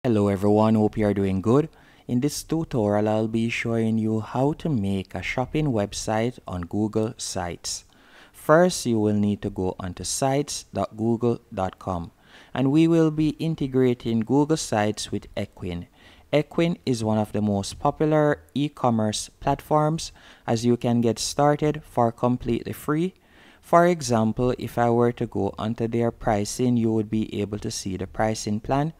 Hello everyone, hope you are doing good. In this tutorial, I'll be showing you how to make a shopping website on Google Sites. First, you will need to go onto sites.google.com and we will be integrating Google Sites with Equine. Equine is one of the most popular e-commerce platforms as you can get started for completely free. For example, if I were to go onto their pricing, you would be able to see the pricing plan.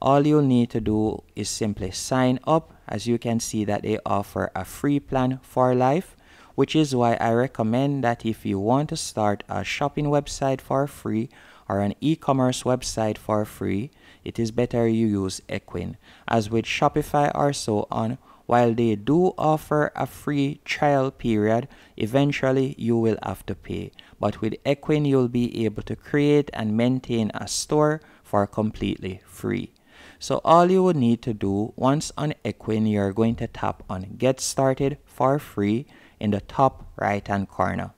All you'll need to do is simply sign up. As you can see that they offer a free plan for life, which is why I recommend that if you want to start a shopping website for free or an e-commerce website for free, it is better you use Equine. As with Shopify or so on, while they do offer a free trial period, eventually you will have to pay. But with Equine, you'll be able to create and maintain a store for completely free. So all you would need to do once on Equine, you're going to tap on Get Started for free in the top right hand corner.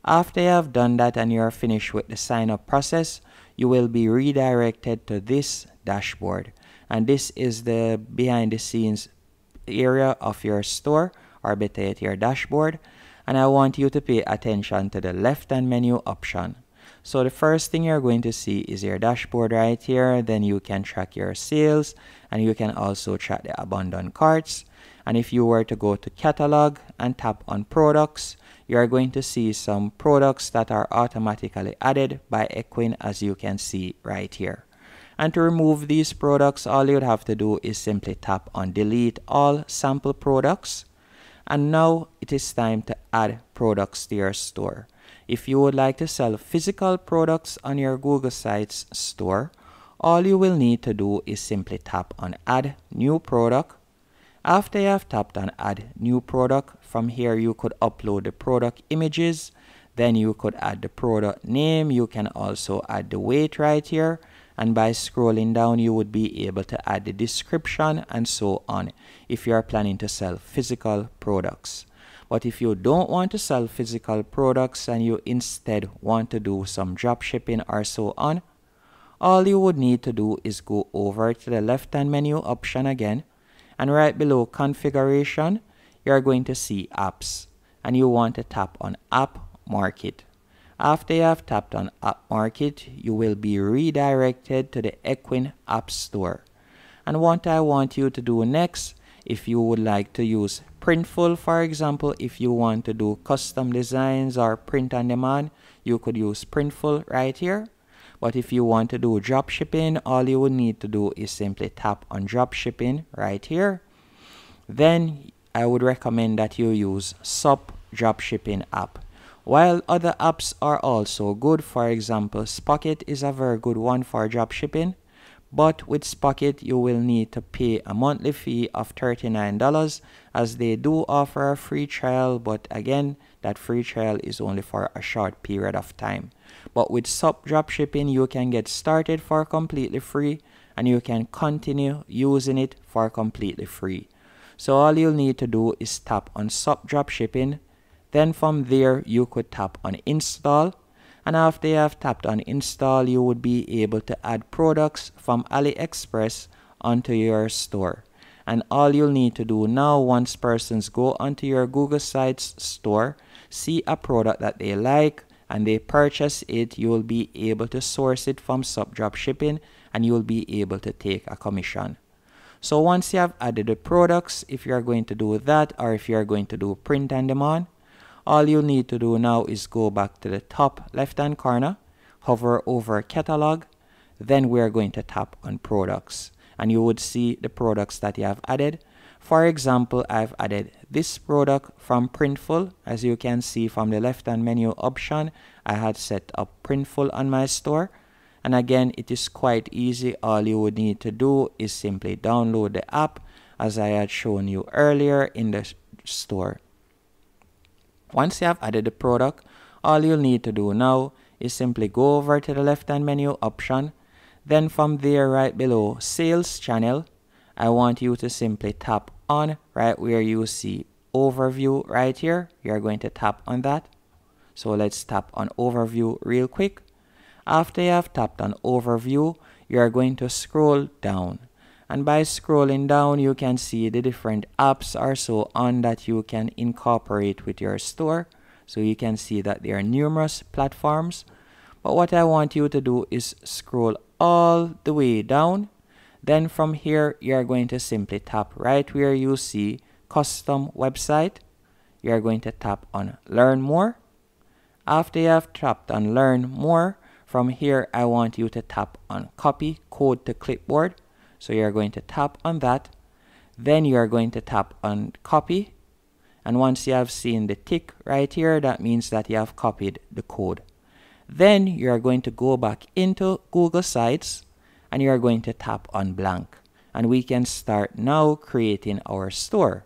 After you have done that and you're finished with the sign up process, you will be redirected to this dashboard. And this is the behind the scenes area of your store, or better yet your dashboard. And I want you to pay attention to the left hand menu option. So the first thing you're going to see is your dashboard right here. Then you can track your sales and you can also track the abandoned carts. And if you were to go to catalog and tap on products, you are going to see some products that are automatically added by Equine, as you can see right here. And to remove these products, all you'd have to do is simply tap on delete all sample products. And now it is time to add products to your store. If you would like to sell physical products on your Google Sites store, all you will need to do is simply tap on Add New Product. After you have tapped on Add New Product, from here you could upload the product images. Then you could add the product name. You can also add the weight right here. And by scrolling down, you would be able to add the description and so on if you are planning to sell physical products. But if you don't want to sell physical products and you instead want to do some drop shipping or so on, all you would need to do is go over to the left hand menu option again, and right below configuration, you're going to see apps, and you want to tap on App Market. After you have tapped on App Market, you will be redirected to the Equine App Store. And what I want you to do next, if you would like to use Printful, for example, if you want to do custom designs or print on demand, you could use Printful right here. But if you want to do drop shipping, all you would need to do is simply tap on drop shipping right here. Then I would recommend that you use SUP Dropshipping app. While other apps are also good, for example, Spocket is a very good one for dropshipping. But with Spocket, you will need to pay a monthly fee of $39 as they do offer a free trial. But again, that free trial is only for a short period of time. But with SUP Dropshipping, you can get started for completely free and you can continue using it for completely free. So all you'll need to do is tap on SUP Dropshipping. Then from there, you could tap on Install. And after you have tapped on Install, you would be able to add products from AliExpress onto your store. And all you'll need to do now, once persons go onto your Google Sites store, see a product that they like, and they purchase it, you will be able to source it from SUP Dropshipping and you will be able to take a commission. So once you have added the products, if you are going to do that or if you are going to do print on demand, all you need to do now is go back to the top left hand corner, hover over catalog, then we are going to tap on products and you would see the products that you have added. For example, I've added this product from Printful. As you can see from the left hand menu option, I had set up Printful on my store. And again, it is quite easy. All you would need to do is simply download the app as I had shown you earlier in the store. Once you have added the product, all you'll need to do now is simply go over to the left hand menu option. Then from there right below sales channel, I want you to simply tap on right where you see overview right here. You're going to tap on that. So let's tap on overview real quick. After you have tapped on overview, you are going to scroll down. And by scrolling down, you can see the different apps are so on that you can incorporate with your store. So you can see that there are numerous platforms. But what I want you to do is scroll all the way down. Then from here, you're going to simply tap right where you see custom website. You're going to tap on learn more. After you have tapped on learn more, from here, I want you to tap on copy code to clipboard. So you're going to tap on that. Then you're going to tap on copy. And once you have seen the tick right here, that means that you have copied the code. Then you're going to go back into Google Sites and you're going to tap on blank. And we can start now creating our store.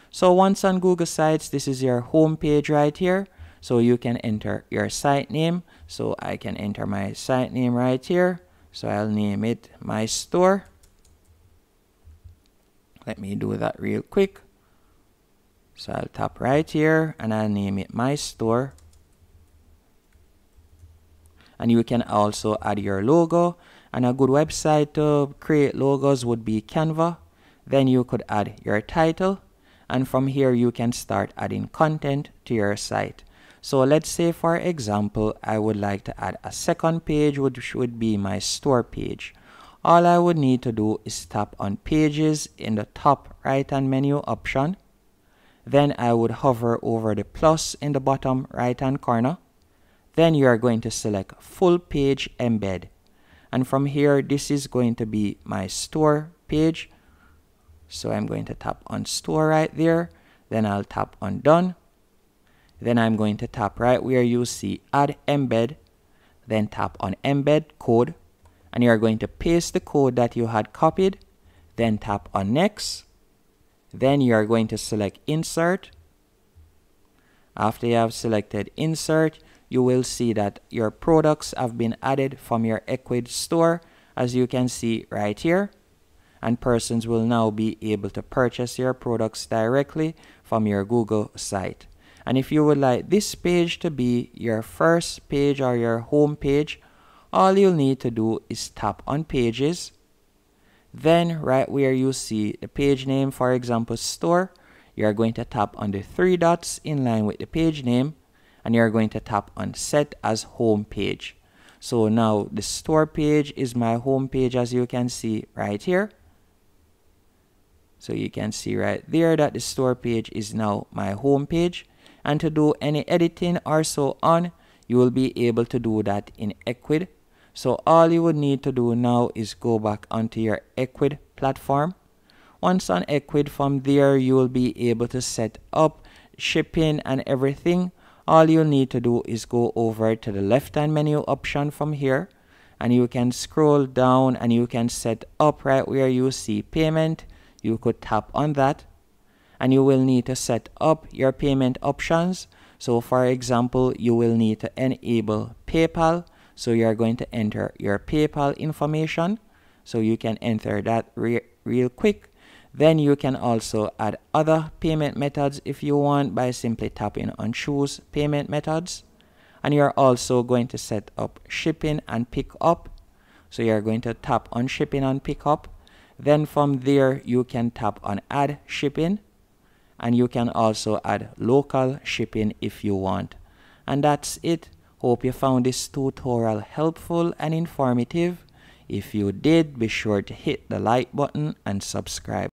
So once on Google Sites, this is your home page right here. So you can enter your site name. So I can enter my site name right here. So I'll name it my store. Let me do that real quick. So I'll tap right here and I'll name it my store. And you can also add your logo. And a good website to create logos would be Canva. Then you could add your title. And from here you can start adding content to your site. So let's say, for example, I would like to add a second page, which would be my store page. All I would need to do is tap on pages in the top right hand menu option. Then I would hover over the plus in the bottom right hand corner. Then you are going to select full page embed. And from here, this is going to be my store page. So I'm going to tap on store right there. Then I'll tap on done. Then I'm going to tap right where you see add embed. Then tap on embed code. And you're going to paste the code that you had copied. Then tap on next. Then you are going to select insert. After you have selected insert, you will see that your products have been added from your Ecwid store, as you can see right here. And persons will now be able to purchase your products directly from your Google site. And if you would like this page to be your first page or your home page, all you'll need to do is tap on pages. Then right where you see the page name, for example, store, you're going to tap on the three dots in line with the page name. And you're going to tap on set as home page. So now the store page is my home page, as you can see right here. So you can see right there that the store page is now my home page. And to do any editing or so on, you will be able to do that in Ecwid. So all you would need to do now is go back onto your Ecwid platform. Once on Ecwid, from there you will be able to set up shipping and everything. All you need to do is go over to the left hand menu option from here, and you can scroll down and you can set up right where you see payment. You could tap on that, and you will need to set up your payment options. So for example, you will need to enable PayPal. So you're going to enter your PayPal information. So you can enter that real quick. Then you can also add other payment methods if you want by simply tapping on choose payment methods. And you're also going to set up shipping and pick up. So you're going to tap on shipping and pick up. Then from there you can tap on add shipping. And you can also add local shipping if you want. And that's it. Hope you found this tutorial helpful and informative. If you did, be sure to hit the like button and subscribe.